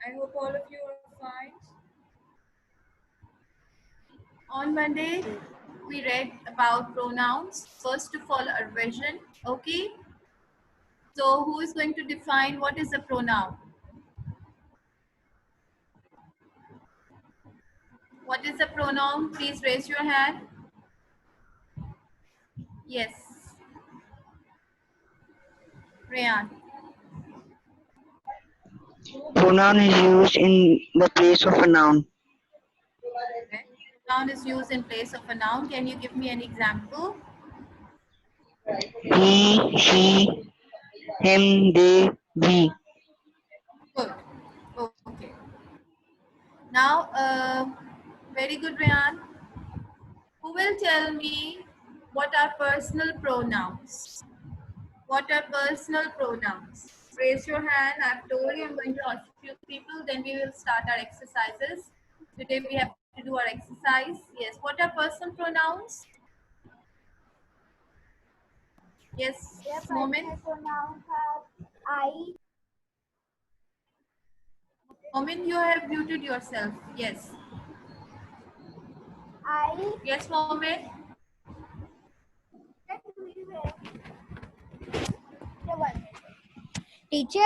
I hope all of you are fine. On Monday, we read about pronouns. First of all, a revision. Okay. So, who is going to define what is a pronoun? What is a pronoun? Please raise your hand. Yes. Rayan. Pronoun is used in the place of a noun. Okay. Pronoun is used in place of a noun. Can you give me an example? He, she, him, they, we. Good. Okay. Now, very good, Rayan. Who will tell me what are personal pronouns? What are personal pronouns? Raise your hand. I've told you I'm going to ask few people, then we will start our exercises. Today we have to do our exercise. Yes, what are personal pronouns? Yes, Their Moment. personal pronouns are I, Moment, you have muted yourself. Yes. I. Yes, Moment. Teacher,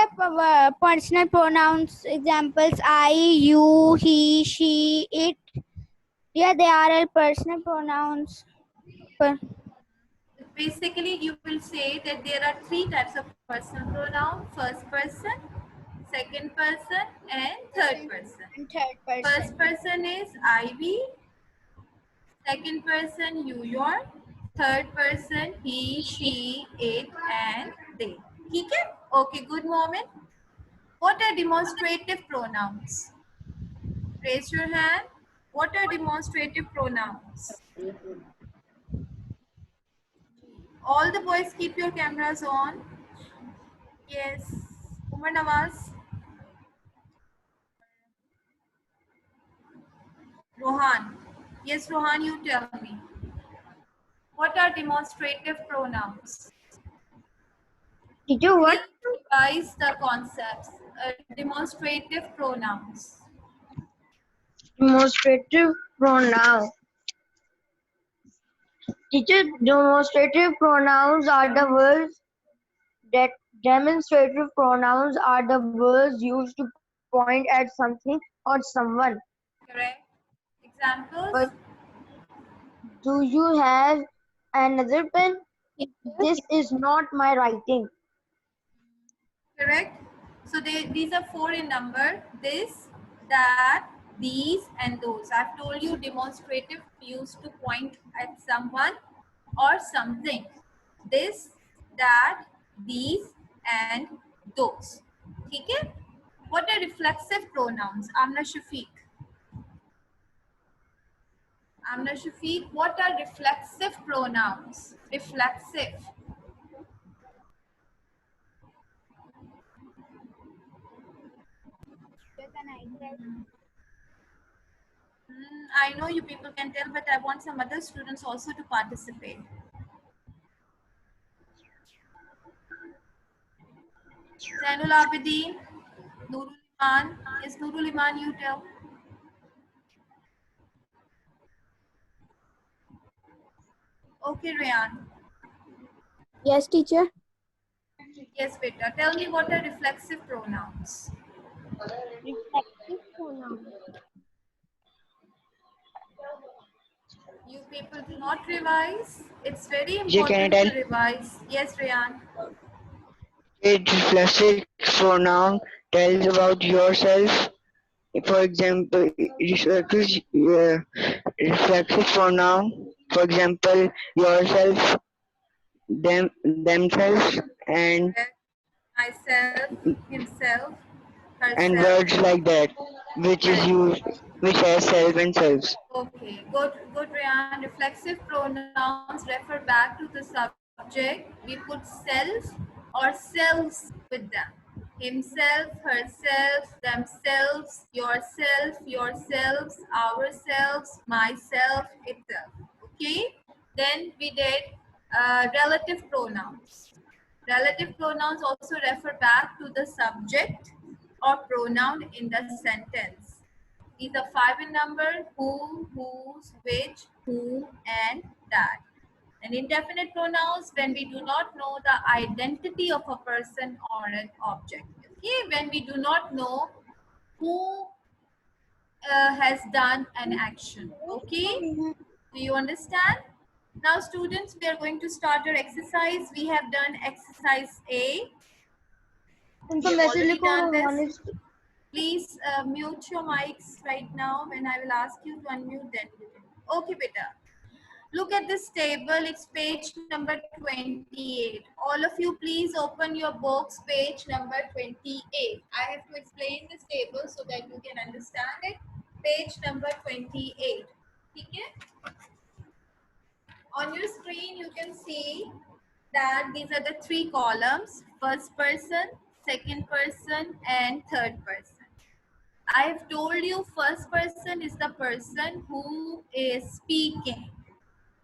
personal pronouns examples I, you, he, she, it. Yeah, they are all personal pronouns. Basically, you will say that there are three types of personal pronoun: first person, second person, and third person. And third First person. person is I, we. Second person, you, your. Third person, he, she, it, and they. ठीक है? Okay, good moment. What are demonstrative pronouns? Raise your hand. What are demonstrative pronouns? All the boys keep your cameras on. Yes. Umar Nawaz. Rohan. Yes, Rohan, you tell me. What are demonstrative pronouns? Teacher, what? Please revise the concepts. Demonstrative pronouns. Demonstrative pronoun. Teacher, demonstrative pronouns are the words that demonstrative pronouns are the words used to point at something or someone. Correct. Examples? But do you have another pen? This is not my writing. Correct. So these are four in number. This, that, these, and those. I've told you demonstrative used to point at someone or something. This, that, these, and those. Okay? What are reflexive pronouns? Amna Shafiq. Amna Shafiq, what are reflexive pronouns? Reflexive. I know you people can tell, but I want some other students also to participate. Zainul Abidin, Nurul Iman. Yes, Nurul Iman, you tell. Okay, Rayan. Yes, teacher. Yes, beta. Tell me what are reflexive pronouns. Reflective pronouns. You people do not revise. It's very Teacher, can I important tell? to revise. Yes, Rayan. A reflexive pronoun tells about yourself. For example, reflexive pronoun, for example, yourself, themselves, Myself, himself, and herself. words like that, which is Correct. used, which has self and selves. Okay, good, Rayan. Reflexive pronouns refer back to the subject. We put self or selves with them. Himself, herself, themselves, yourselves, ourselves, myself, itself. Okay. Then we did relative pronouns. Relative pronouns also refer back to the subject. or pronoun in the sentence. These are five in number: who, whose, which, whom, and that. And indefinite pronouns when we do not know the identity of a person or an object. Okay, when we do not know who has done an action. Okay, do you understand? Now, students, we are going to start our exercise. We have done exercise A. उनको We have message already लिखो done this. manage Please mute your mics right now. When I will ask you to unmute, then you can. Okay, beta. Look at this table. It's page number 28. All of you, please open your books, page number 28. I have to explain this table so that you can understand it. Page number 28. Okay? On your screen, you can see that these are the three columns: first person, second person, and third person. I have told you first person is the person who is speaking.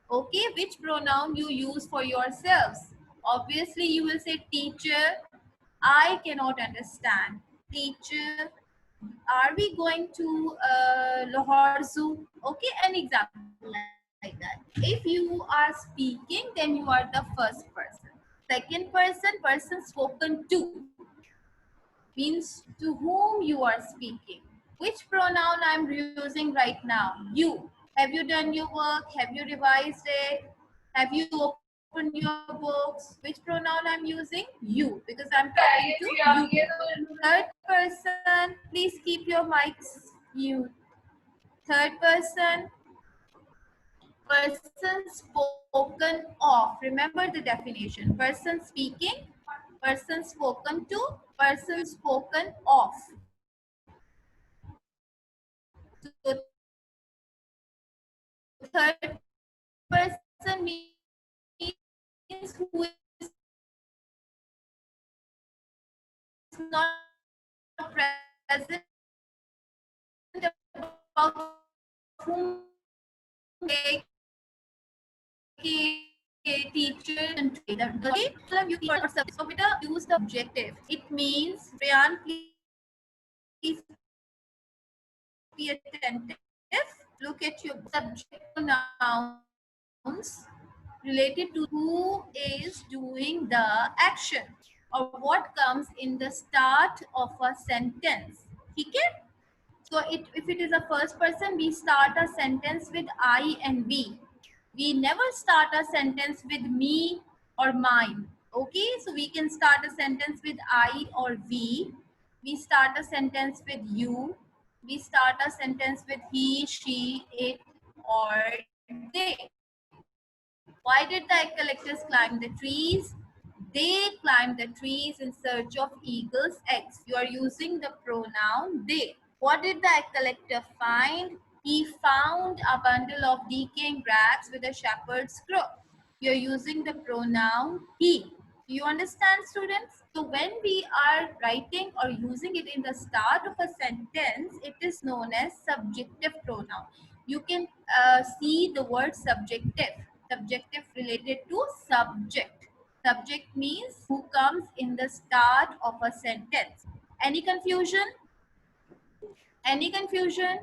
Okay, which pronoun you use for yourselves? Obviously, you will say teacher. I cannot understand. Teacher, are we going to Lahore Zoo? Okay, an example like that. If you are speaking, then you are the first person. Second person, person spoken to, means to whom you are speaking. Which pronoun I'm using right now? You. Have you done your work? Have you revised it? Have you opened your books? Which pronoun I'm using? You, because I'm talking to you. Third person, please keep your mics mute. Third person, person spoken of. Remember the definition. Person speaking, person spoken to, person spoken of. So third person means who is not present in the sentence. About whom teachers and trader. The column you see or subject. So we use the objective. It means, Rayan, please be attentive. Look at your subject pronouns related to who is doing the action or what comes in the start of a sentence. Okay? So if it is a first person, we start a sentence with I and we. We never start a sentence with me or mine. Okay, so we can start a sentence with I or we. We start a sentence with you. We start a sentence with he, she, it, or they. Why did the egg collectors climb the trees? They climbed the trees in search of eagle's eggs. You are using the pronoun they. What did the egg collector find? He found a bundle of decaying rags with a shepherd's crook. You're using the pronoun he. Do you understand, students? So when we are writing or using it in the start of a sentence, it is known as subjective pronoun. You can see the word subjective. Subjective related to subject. Subject means who comes in the start of a sentence. Any confusion? Any confusion?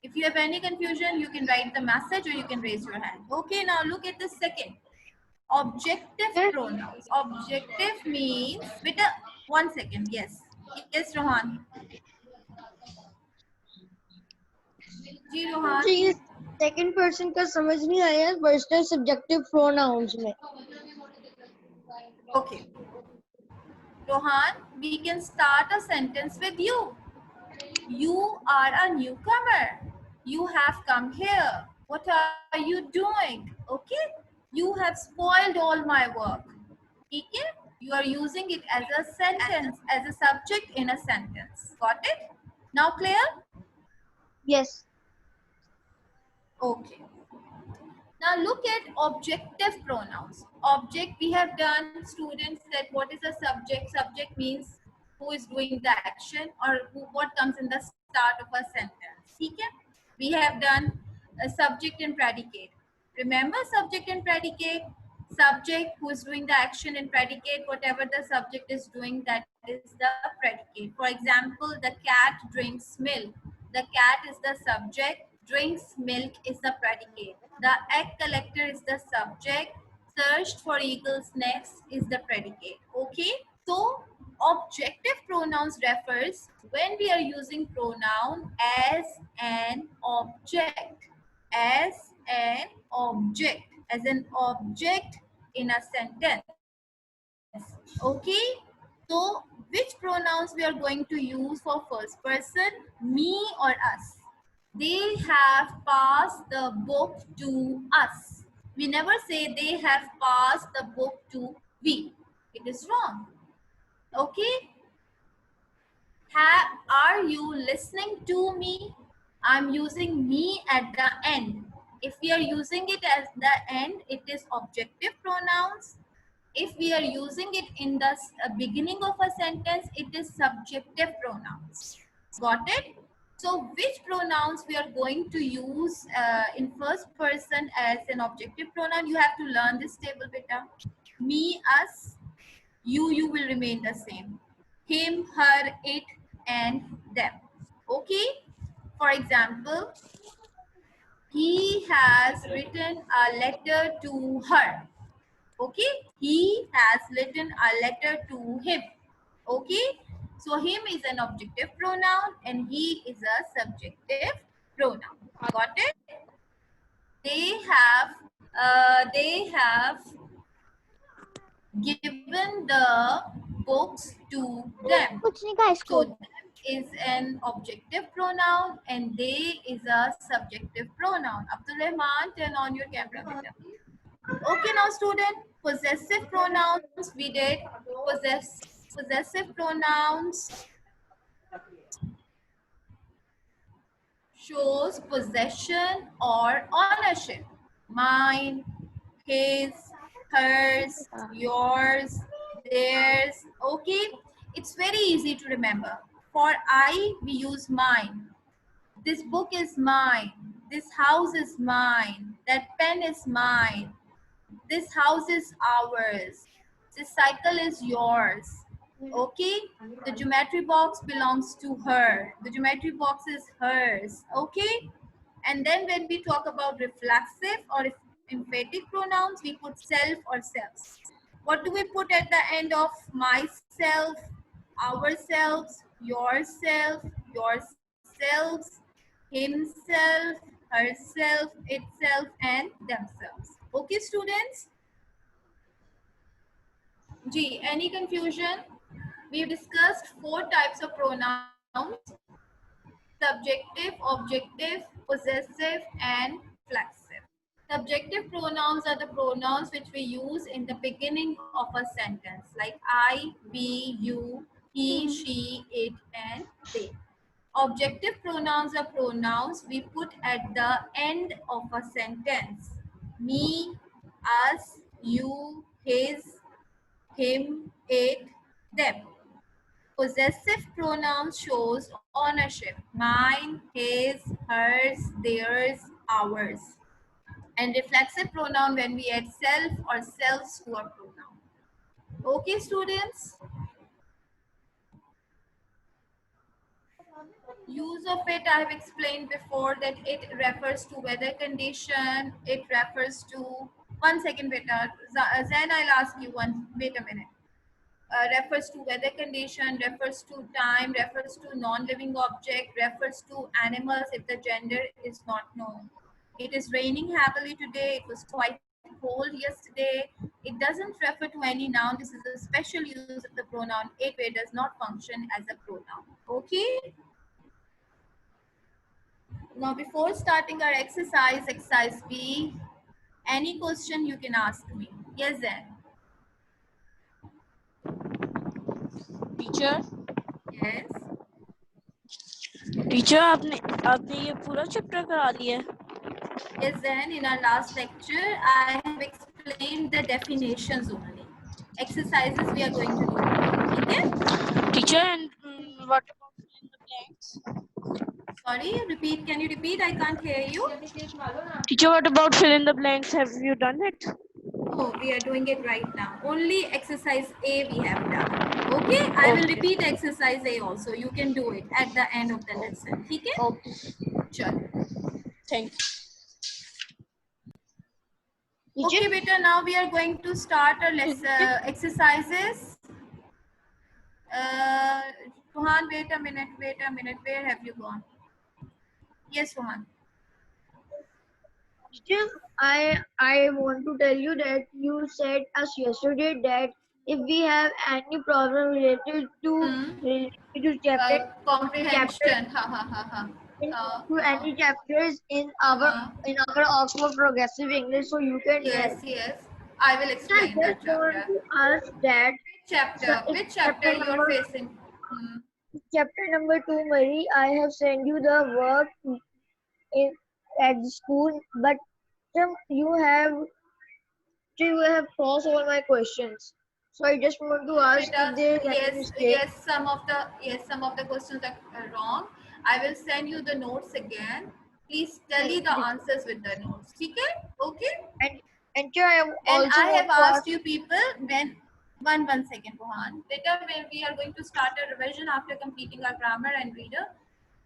If you have any confusion, you can write the message or you can raise your hand. Okay, now look at the second. Objective pronouns. Objective means, beta, 1 second, yes. Yes, Rohan. Ji, मुझे Rohan. ये second person का समझ नहीं आया personal subjective pronounce में Okay. Rohan, we can start a sentence with you. You are a newcomer. You have come here. What are you doing? Okay? You have spoiled all my work. Okay? You are using it as a sentence, as a subject in a sentence. Got it? Now clear? Yes Okay. Now look at objective pronouns. Object, we have done, students, that what is a subject? Subject means who is doing the action or what comes in the start of a sentence. Okay? We have done a subject and predicate. Remember subject and predicate? subject who is doing the action, and predicate, whatever the subject is doing, that is the predicate. For example, the cat drinks milk. The cat is the subject, drinks milk is the predicate. The egg collector is the subject, searched for eagle's nest is the predicate. Okay, so objective pronouns refers when we are using pronoun as an object, as an object, as an object in a sentence. Okay, so which pronouns we are going to use for first person? Me or us? They have passed the book to us. We never say they have passed the book to we. It is wrong. Okay, are you listening to me? I'm using me at the end. If we are using it at the end, it is objective pronouns. If we are using it in the beginning of a sentence, it is subjective pronouns. Got it? So which pronouns we are going to use in first person as an objective pronoun? You have to learn this table, beta. Me, us, you will remain the same. Him, her, it, and them. Okay? For example, he has written a letter to her. Okay? He has written a letter to him. Okay? So him is an objective pronoun and he is a subjective pronoun. Got it? They have given the books to them. कुछ नहीं कहा So इसको them is an objective pronoun and they is a subjective pronoun. Abdul Rahman, turn on your camera, beta. Okay, now student, possessive pronouns we did. Possessive pronouns shows possession or ownership. Mine, his, hers, yours, theirs. Okay, it's very easy to remember. For I, we use mine. This book is mine. This house is mine. That pen is mine. This house is ours. This cycle is yours. Okay? The geometry box belongs to her. The geometry box is hers. Okay? And then when we talk about reflexive or emphatic pronouns, we put self or selves. What do we put at the end of myself, ourselves, yourself, yourselves, himself, herself, itself, and themselves. Okay, students? G, any confusion? We've discussed 4 types of pronouns: subjective, objective, possessive, and reflexive. Subjective pronouns are the pronouns which we use in the beginning of a sentence, like I, we, you, he, she, it, and they. Objective pronouns are pronouns we put at the end of a sentence. Me, us, you, his, him, it, them. Possessive pronouns shows ownership. Mine, his, hers, theirs, ours. And reflexive pronoun when we add self or selves to a pronoun. Okay, students? Use of it, I have explained before that it refers to weather condition. It refers to, 1 second, beta. Zen, I'll ask you one, wait a minute. Refers to weather condition, refers to time, refers to non-living object, refers to animals if the gender is not known. It is raining heavily today. It was quite cold yesterday. It doesn't refer to any noun. This is a special use of the pronoun it, where it does not function as a pronoun. Okay? Now, before starting our exercise B, any question you can ask me. Yes, Zen. Teacher Yes. Teacher आपने आपने ये पूरा chapter करा लिया है? Yes, then in our last lecture, I have explained the definitions only. Exercises we are going to do. Okay? Teacher and what about fill in the blanks? Sorry, repeat. Can you repeat? I can't hear you. Teacher, what about fill in the blanks? Have you done it? No, we are doing it right now. Only exercise A we have done. Okay, I will repeat exercise A also. You can do it at the end of the lesson. Okay? Okay. Chalo. Thank Teacher, Okay, beta. Now we are going to start our exercises. Uh, Rohan, wait a minute. Wait a minute. Where have you gone? Yes, Rohan. teacher, I want to tell you that you said us yesterday that if we have any problem related to chapter Comprehension. Ha ha ha ha. to any chapters Uh, in our Oxford Progressive English, so you can tell. yes, yes. I will I explain just that want chapter. to ask that Which chapter? it's Which chapter you are facing? Hmm. chapter number 2, Marie. I have sent you the work in at the school, but you have crossed all my questions. So I just want to Yes, ask if beta. there is any Yes, mistake. yes. Some of the questions are wrong. I will send you the notes again. Please tally Thank the you, teacher. answers with the notes. Okay? Okay. And and teacher, I And also I want have to asked ask. you people when one second, Rohan. Later when we are going to start a revision after completing our grammar and reader.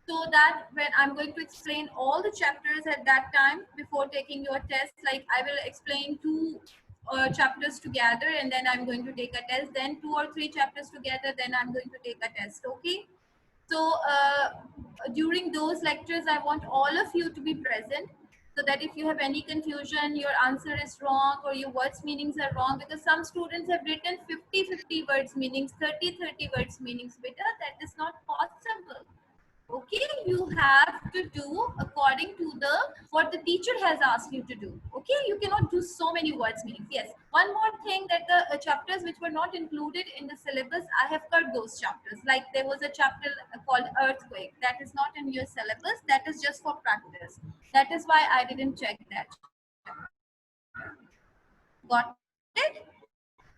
So that when I'm going to explain all the chapters at that time before taking your test, like I will explain two chapters together and then I'm going to take a test, then 2 or 3 chapters together, then I'm going to take a test. Okay. So during those lectures, I want all of you to be present so that if you have any confusion, your answer is wrong or your words meanings are wrong, because some students have written 50 words meanings, 30 words meanings. Beta, that is not possible. Okay, you have to do according to the what the teacher has asked you to do. Okay, you cannot do so many words meanings. Yes, one more thing, that the chapters which were not included in the syllabus, I have cut those chapters. Like there was a chapter called earthquake, that is not in your syllabus, that is just for practice. That is why I didn't check that chapter. Got it?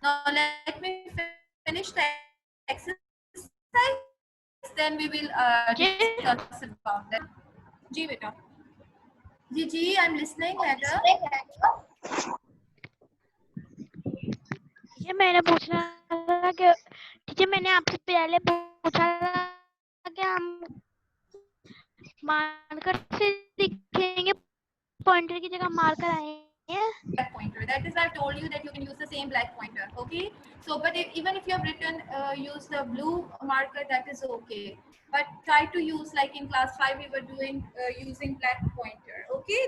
Now let me finish the exercise, then we will discuss about that. you. Ji beta. जी जी I am listening madam. ये मैंने पूछना था कि teacher मैंने आपसे पहले पूछा था कि हम मार्कर से लिखेंगे पॉइंटर की जगह मार्कर आएंगे. Black pointer. That is, I've told you that you can use the same black pointer. Okay. So, but even if you have written, use the blue marker, that is okay. But try to use, like in class 5, we were doing using black pointer. Okay.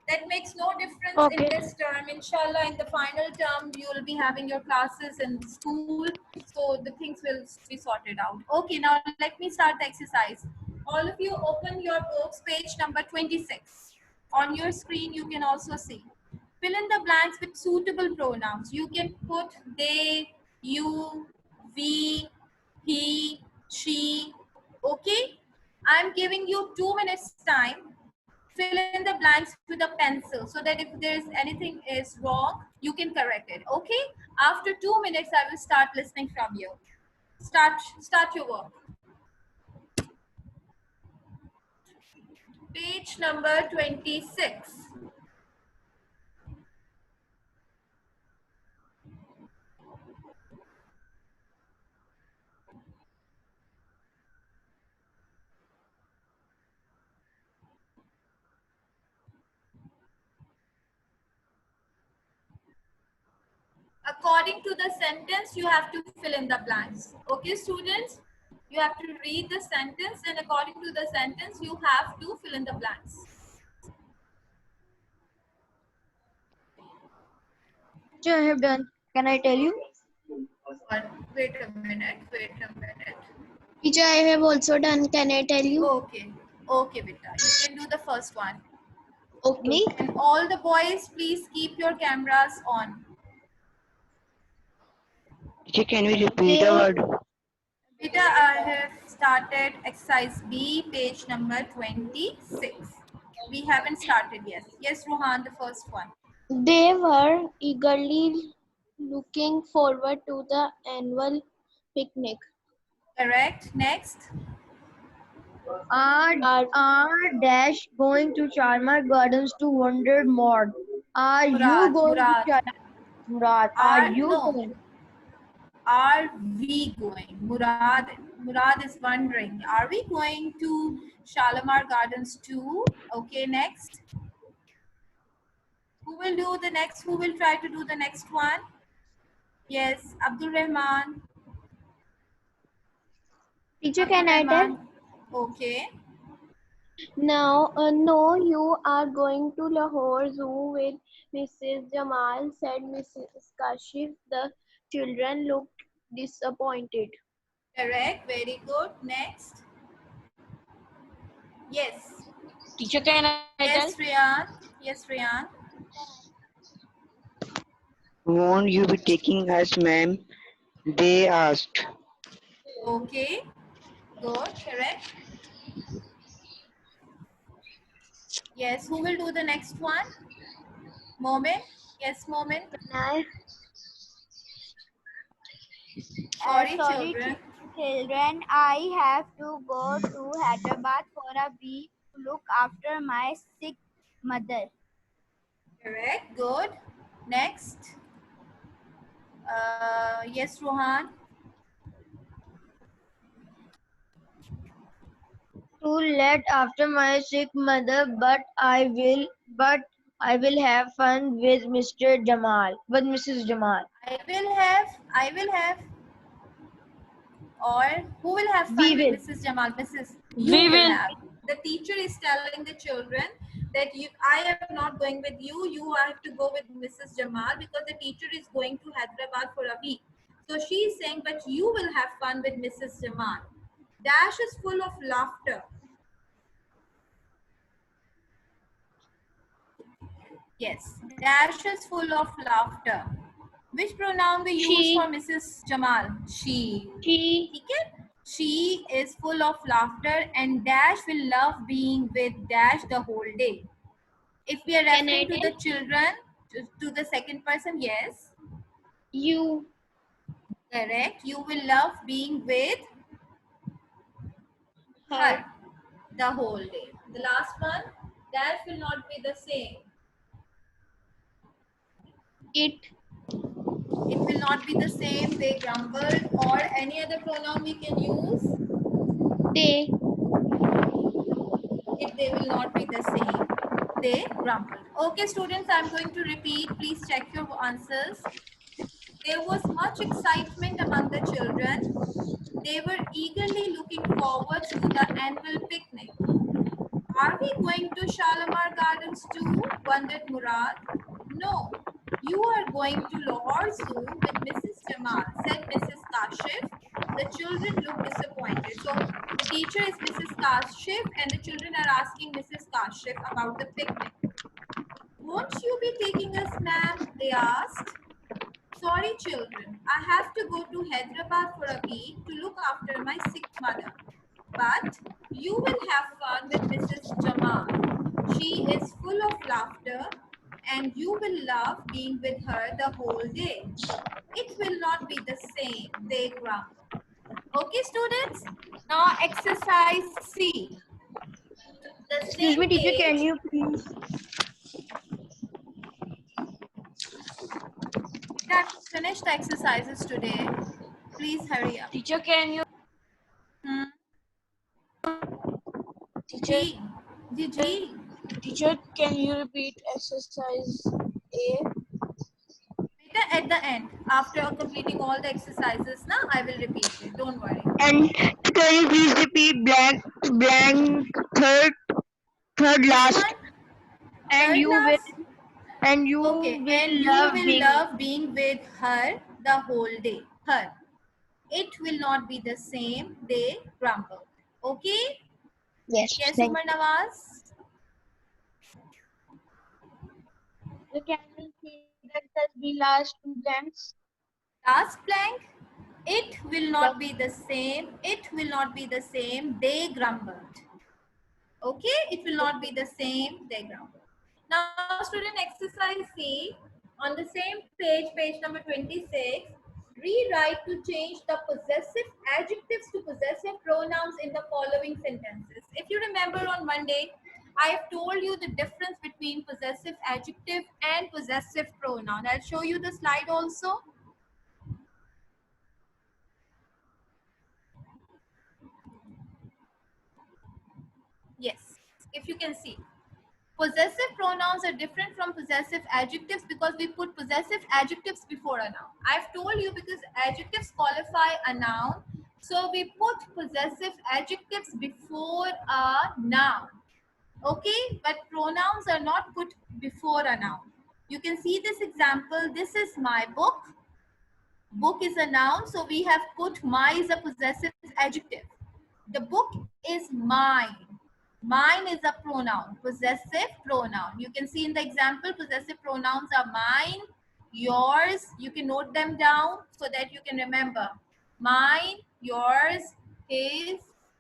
That makes no difference in Okay. this term. Inshallah, in the final term, you will be having your classes in school. So the things will be sorted out. Okay. Now let me start the exercise. All of you open your books, page number 26. On your screen, you can also see. Fill in the blanks with suitable pronouns. You can put they, you, we, he, she. Okay? I'm giving you 2 minutes time. Fill in the blanks with a pencil so that if there is anything is wrong, you can correct it. Okay? After 2 minutes, I will start listening from you. Start your work. Page number 26. According to the sentence, you have to fill in the blanks. Okay, students? You have to read the sentence, and according to the sentence, you have to fill in the blanks. Teacher, I have done. Can I tell you? Wait a minute, wait a minute. Teacher, I have also done. Can I tell you? Okay, okay, Vita. You can do the first one. Okay. Me? And all the boys, please keep your cameras on. Teacher, can we repeat the They word? Vita, I have started exercise B, page number 26. We haven't started yet. Yes, Rohan, the first one. They were eagerly looking forward to the annual picnic. Correct. Next. are dash going to Charmer Gardens to wander more. Are you Murad, going to Murad. Charmer? Murad, are you No. going? Are we going? Murad is wondering, are we going to Shalimar Gardens too? Okay, next. Who will do the next? Who will try to do the next one? Yes, Abdul Rahman. Teacher, Abdul can I tell? Rahman. Okay. Now, no, you are going to Lahore Zoo with Mrs. Jamal, said Mrs. Kashif. The children looked disappointed. Correct. Very good. Next. Yes. Teacher, can I tell? Yes, Riyan. Yes, Riyan. Won't you be taking us, ma'am? They asked. Okay. Good. Correct. Yes. Who will do the next one? Moment. Yes, Moment. I Sorry, Sorry, children. children, I have to go to Hyderabad for a week to look after my sick mother. Correct. Good. Next. Yes, Rohan. To let after my sick mother, but I will have fun with Mr. Jamal, with Mrs. Jamal. I will have, or who will have We fun with will. Mrs. Jamal? You We will will. have. The teacher is telling the children that I am not going with you. You have to go with Mrs. Jamal because the teacher is going to Hyderabad for a week. So she is saying, but you will have fun with Mrs. Jamal. Dash is full of laughter. Yes, Dash is full of laughter. Which pronoun we use for she, Mrs. Jamal? She. she, Okay? She is full of laughter and Dash will love being with Dash the whole day. If we are can I referring to tell? the children, to the second person, yes, You, correct. You will love being with her, her the whole day. The last one, Dash will not be the same. it, It will not be the same. They grumbled, or any other pronoun we can use. they, If they will not be the same, they grumbled. Okay, students, I'm going to repeat. Please check your answers. There was much excitement among the children. They were eagerly looking forward to the annual picnic. Are we going to Shalimar Gardens too? Wondered Murad. No, you are going to Lahore Zoo with Mrs. Jamal, said Mrs. Kashif. The children looked disappointed. So the teacher is Mrs. Kashif and the children are asking Mrs. Kashif about the picnic. Won't you be taking us, ma'am? They asked. Sorry, children. I have to go to Hyderabad for a week to look after my sick mother. But you will have fun with Mrs. Jamal. She is full of laughter and you will love being with her the whole day. It will not be the same, they grumbled. Okay, students? Now exercise C. The Excuse same me, teacher, can page. you please? We have finished the exercises today. Please hurry up. Teacher, can you? Hmm. Teacher, G. G. G. teacher, can you repeat exercise A? Beta, at the end, after completing all the exercises, now I will repeat it. Don't worry. And can you please repeat blank third Which last, one? and Third you will last? and you Okay. And will you love will being. love being with her the whole day. Her. It will not be the same. They grumbled. Okay? Yes, Yes, thank Umar Nawaz. So can you see that the last two blanks? Last blank. It will not be the same. It will not be the same. They grumbled. Okay? It will not be the same. They grumbled. Now, student exercise C, on the same page, page number 26, rewrite to change the possessive adjectives to possessive pronouns in the following sentences. If you remember on Monday, I have told you the difference between possessive adjective and possessive pronoun. I'll show you the slide also. Yes, if you can see. Possessive pronouns are different from possessive adjectives because we put possessive adjectives before a noun. I've told you because adjectives qualify a noun, so we put possessive adjectives before a noun. Okay, but pronouns are not put before a noun. You can see this example. This is my book. Book is a noun, so we have put my is a possessive adjective. The book is mine. Mine is a pronoun, possessive pronoun. You can see in the example, possessive pronouns are mine, yours. You can note them down so that you can remember. Mine, yours, his,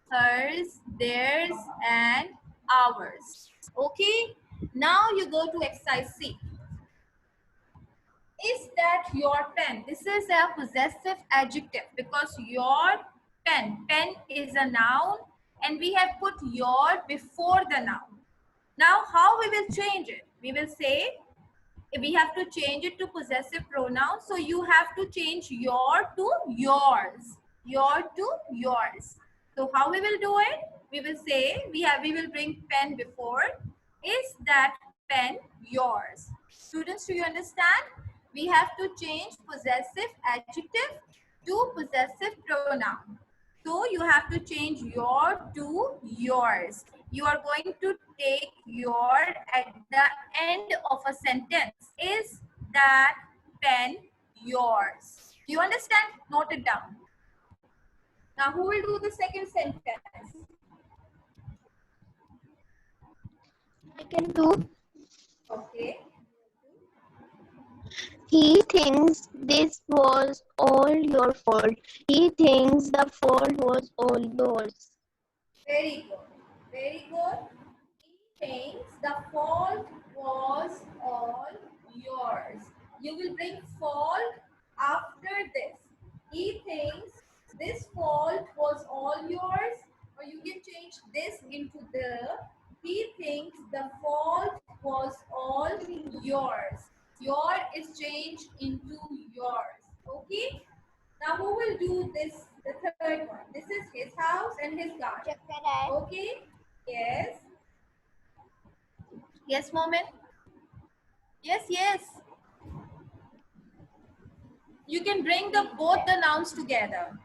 hers, theirs, and ours. Okay? Now you go to exercise C. Is that your pen? This is a possessive adjective because your pen is a noun and we have put your before the noun. Now how we will change it? We will say we have to change it to possessive pronoun. So you have to change your to yours. Your to yours. So how we will do it? We will say we will bring pen before. Is that pen yours? Students, do you understand? We have to change possessive adjective to possessive pronoun. So you have to change your to yours. You are going to take your at the end of a sentence. Is that pen yours? Do you understand? Note it down. Now who will do the second sentence? I can do. Okay. He thinks this was all your fault. He thinks the fault was all yours. Very good. Very good. He thinks the fault was all yours. You will bring fault after this. He thinks this fault was all yours, or you can change this into the. He thinks the fault was all yours. Your is changed into yours. Okay? Now who will do this? The third one. This is his house and his garden. Okay? Yes. Yes, Moment. Yes, yes. You can bring the both the nouns together.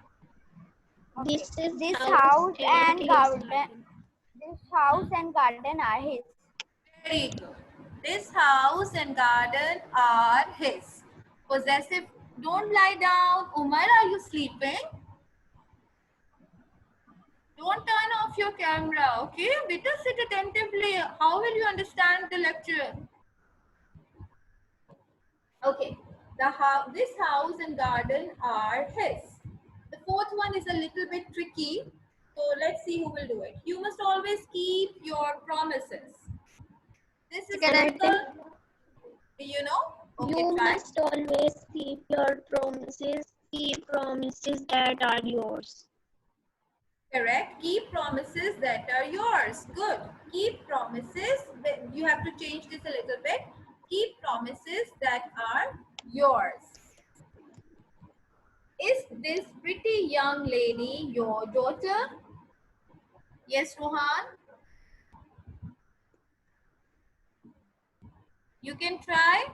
This is This house house and and his garden. This house and garden are his. Very good. This house and garden are his. Possessive. Don't lie down. Umar, are you sleeping? Don't turn off your camera, okay? Better sit attentively. How will you understand the lecture? Okay, this house and garden are his. The fourth one is a little bit tricky. So let's see who will do it. You must always keep your promises. This is Can I difficult. Do you know? Okay, You try. must always keep your promises. Keep promises that are yours. Correct. Keep promises that are yours. Good. Keep promises. You have to change this a little bit. Keep promises that are yours. Is this pretty young lady your daughter? Yes, Rohan. You can try.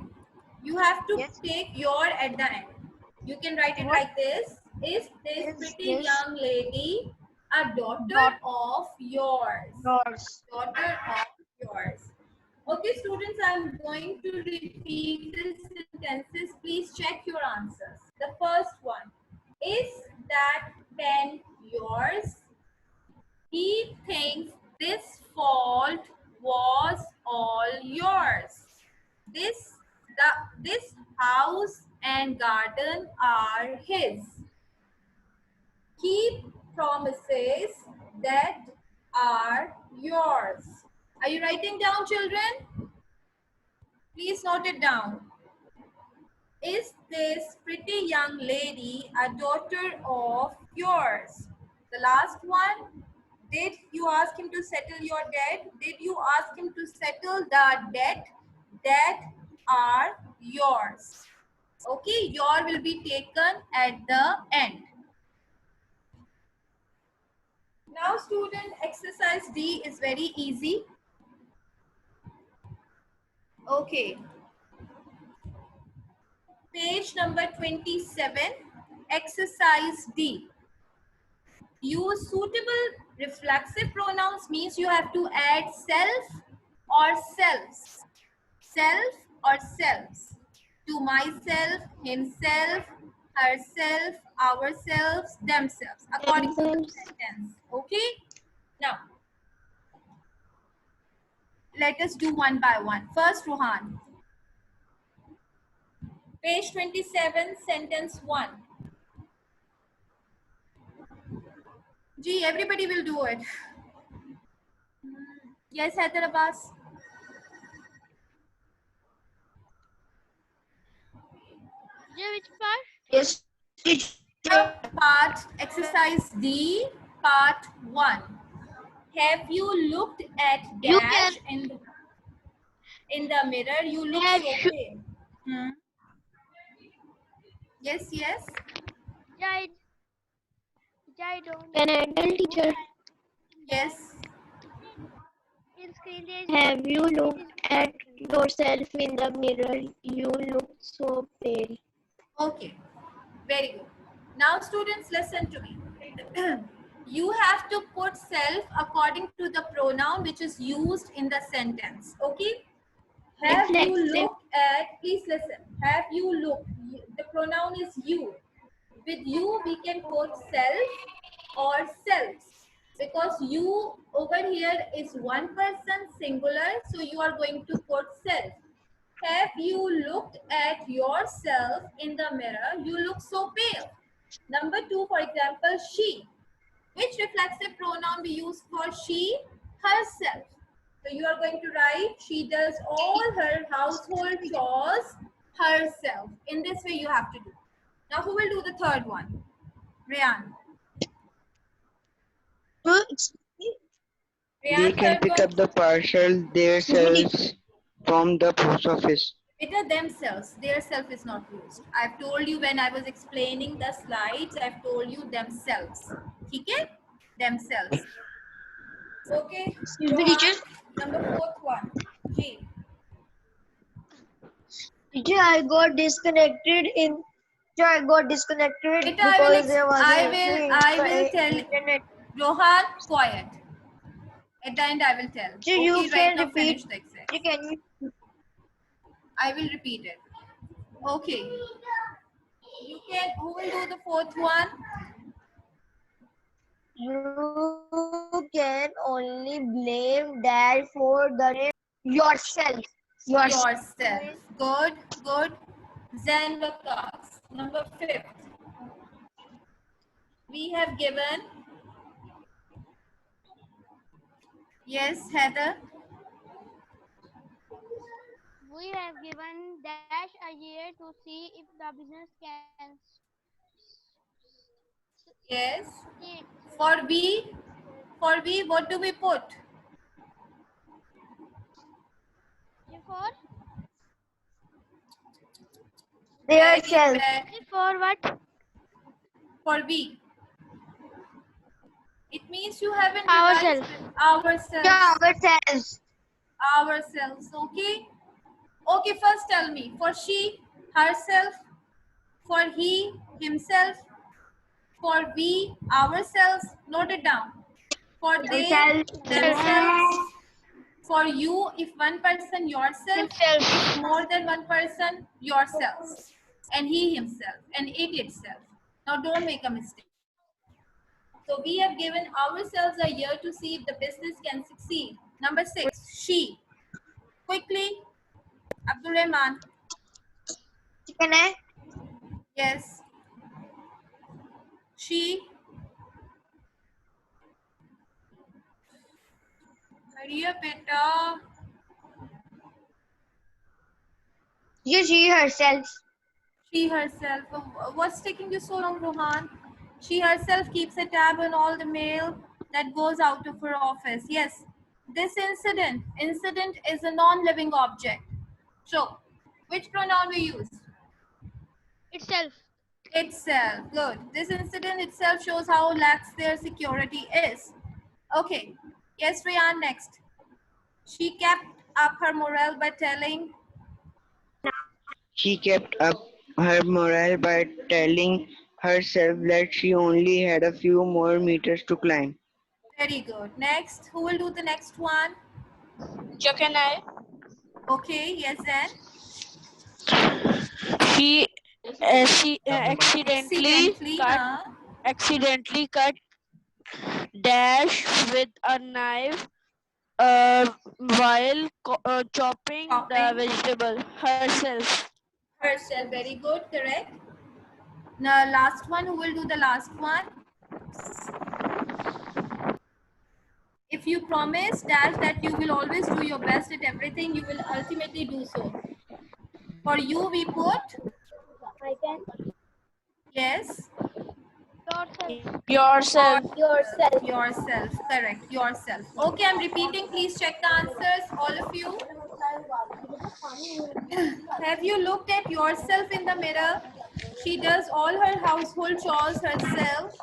You have to Yes. take your at the end. You can write it What like this. Is this is pretty this? young lady a daughter Dot of yours? yours. Daughter of yours. Okay, students, I'm going to repeat the sentences. Please check your answers. The first one. Is that pen yours? He thinks this fault was all yours. This house and garden are his. Keep promises that are yours. Are you writing down, children? Please note it down. Is this pretty young lady a daughter of yours? The last one. Did you ask him to settle your debt? Did you ask him to settle the debt that are yours? Okay, your will be taken at the end. Now student, exercise D is very easy. Okay, page number 27, exercise D. Use suitable reflexive pronouns means you have to add self or selves. Self or selves. To myself, himself, herself, ourselves, themselves, according to the sentence. Okay? Now, let us do one by one. First, Ruhan. Page 27, sentence 1. Gee, everybody will do it. Yes, Heather Abbas. Yeah, which part? Yes, teacher. Part, exercise D, part 1. Have you looked at You can dash in the mirror? You look have so pale. Hmm. Yes, yes. yeah, I don't Can I tell look teacher? Yes. in screen there is Have you it looked is at yourself in the mirror? You look so pale. Okay. Very good. Now, students, listen to me. You have to put self according to the pronoun which is used in the sentence. Okay. Have you Reflexive. looked at, please listen. Have you looked? The pronoun is you. With you, we can put self or selves. Because you over here is one person singular, so you are going to put self. Have you looked at yourself in the mirror? You look so pale. Number 2, for example, she. Which reflexive pronoun we use for she? Herself. So you are going to write, she does all her household chores herself. In this way you have to do. Now who will do the third one? Rayan. They Rayan, can third pick one. up the parcel themselves from the post office. Beta themselves. Their self is not used. I've told you when I was explaining the slides, I've told you themselves. Okay? Themselves. Okay, Excuse me, teacher. Rohan, number 4th one. G. Teacher, I got disconnected in. Teacher, I got disconnected Beta, because there was an I will tell internet. Rohan, quiet. At the end, I will tell. Teacher, you Okay, right can now repeat. finish the exercise. Teacher, can you? I will repeat it. Okay. You can, who will do the 4th one? You can only blame dad for the yourself. Yourself. Yourself. Good, good. Zen Vakas. Number 5th. We have given, yes, Heather. we have given dash a year to see if the business can Yes. succeed. For we, what do we put? For Their Very self. bad. for what? For we. It means you haven't revised Ourselves. Yeah, ourselves. ourselves. Ourselves. Okay. Okay. First, tell me. For she, herself. For he, himself. For we, ourselves. Note it down. For they, themselves. For you, if one person, yourself. If Himself. more than one person, yourselves. And he himself. And it itself. Now, don't make a mistake. So we have given ourselves a year to see if the business can succeed. Number 6, she. Quickly, Abdul Rahman. Can I? Yes. She. Hurry up, beta. Yes, she herself. She herself. What's taking you so long, Rohan? She herself keeps a tab on all the mail. that goes out of her office. Yes. This incident. Incident is a non-living object. So, which pronoun we use? Itself. Itself. Good. This incident itself shows how lax their security is. Okay. Yes, Rian, next. She kept up her morale by telling. She kept up her morale by telling herself that she only had a few more meters to climb. Very good. Next. Who will do the next one? Chuck and I. Okay. Yes, then. She Accidentally, huh? accidentally cut Dash with a knife while chopping the Shopping vegetable herself. herself. Very good. Correct. Now, last one. Who will do the last one? If you promise Dash that you will always do your best at everything, you will ultimately do so. For you, we put I can. yes. Yourself. Yourself. Yourself. Correct. Yourself. Okay, I'm repeating. Please check the answers, all of you. Have you looked at yourself in the mirror? She does all her household chores herself.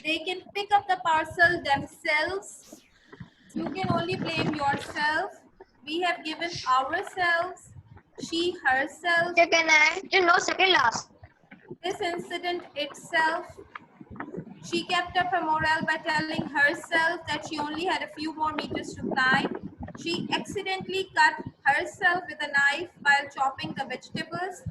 They can pick up the parcel themselves. You can only blame yourself. We have given ourselves, she herself, Second and no second last. this incident itself. She kept up her morale by telling herself that she only had a few more meters to climb. She accidentally cut herself with a knife while chopping the vegetables.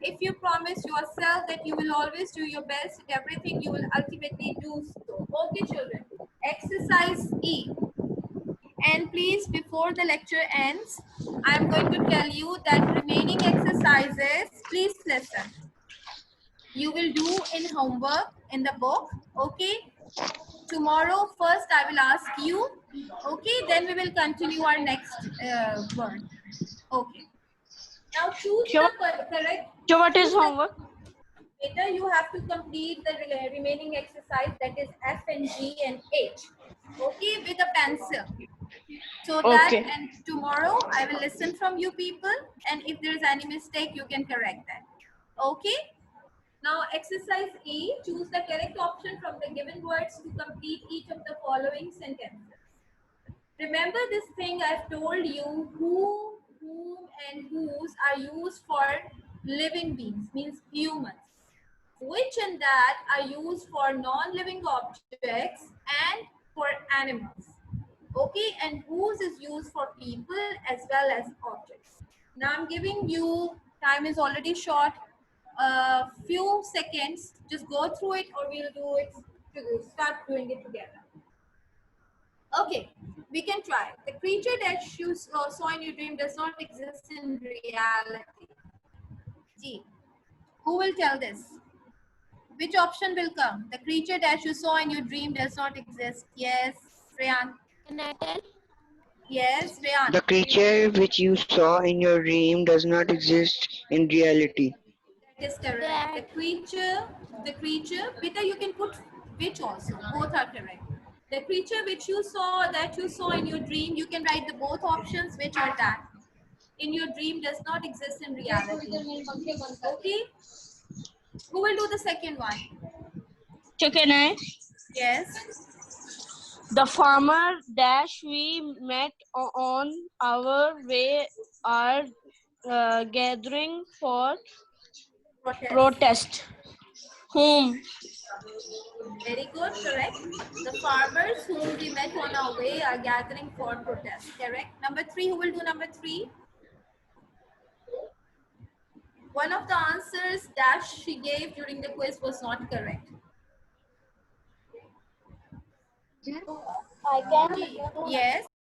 If you promise yourself that you will always do your best at everything, you will ultimately do so. Okay, children. Exercise E. And please, before the lecture ends, I'm going to tell you that remaining exercises, please listen. You will do in homework in the book, okay? Tomorrow, first I will ask you, okay? Then we will continue our next word, okay? Now choose the correct. So what is Choose the, homework? later you have to complete the remaining exercise, that is F and G and H, okay? With a pencil. So that, Okay. and tomorrow I will listen from you people, and if there is any mistake, you can correct that. Okay? Now exercise E, choose the correct option from the given words to complete each of the following sentences. Remember this thing I've told you, who, whom, and whose are used for living beings, means humans. Which and that are used for non-living objects and for animals. Okay, and whose is used for people as well as objects. Now I'm giving you, time is already short, a few seconds. Just go through it, or we'll do it to start doing it together. Okay, we can try. The creature that you saw in your dream does not exist in reality. G. Who will tell this? Which option will come? The creature that you saw in your dream does not exist. Yes, Rayan. Can I tell? Yes, Rayan. The creature which you saw in your dream does not exist in reality. That is correct. The creature, Peter, you can put which also. Both are correct. The creature which you saw, that you saw in your dream, you can write the both options, which are that. In your dream does not exist in reality. Okay? Who will do the second one? So can I? Yes. The farmer dash we met on our way are gathering for protest. Whom? Very good, correct. The farmers whom we met on our way are gathering for protest, correct. Number 3, who will do number 3? One of the answers that she gave during the quiz was not correct. I can. Yes.